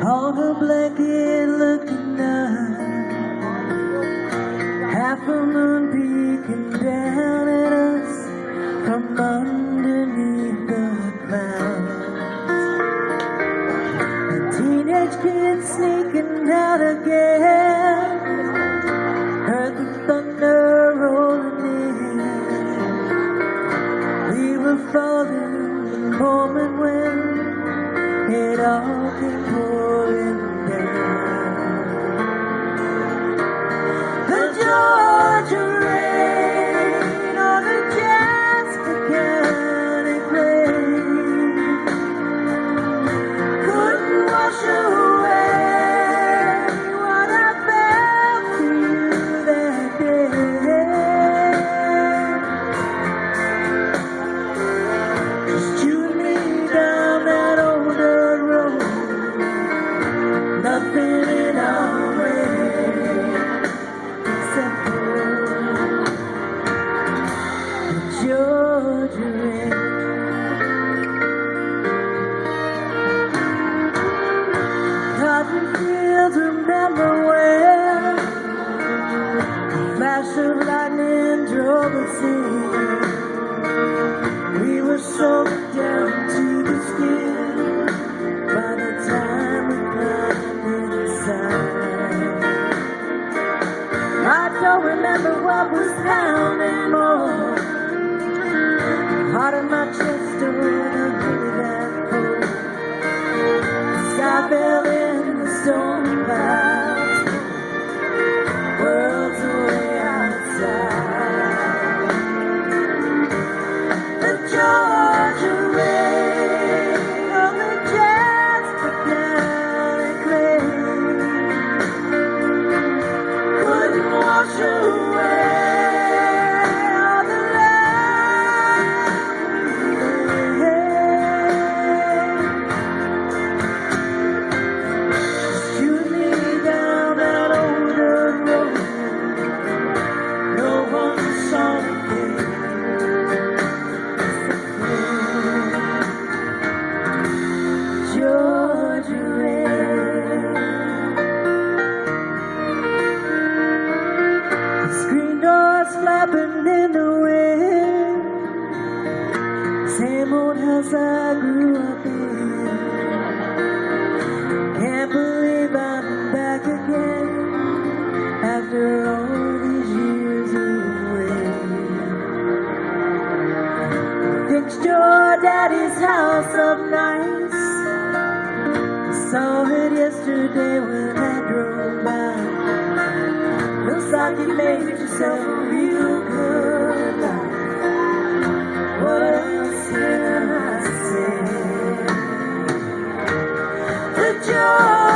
on a blanket looking up, half a moon peeking down at us from underneath the clouds. A teenage kid sneaking out again, heard the thunder rolling in. We were falling the moment when it all came pouring down. The Georgia rain on the Jasper County plain couldn't wash away what I felt for you that day. Just chewing me down that old dirt road, nothing in our way except for the Georgia rain. Cotton fields, remember when a flash of lightning drove us in. We were soaked down to the skin by the time we climbed inside. I don't remember what was down anymore. Heart in my chest don't wanna hear that cold. 'Cause I fell in the storm clouds, worlds away outside. The Georgia rain on the Jasper County clay couldn't wash away all the love we had. Shoot me down that old dirt road, no one saw me there. Georgia rain. The screen doors flapping in the wind, same old house I grew up in. Can't believe I'm back again after all these years away. Fixed your daddy's house up nice. I saw it yesterday when I drove by. Looks like you made yourself a real good life. What else can I say? The joy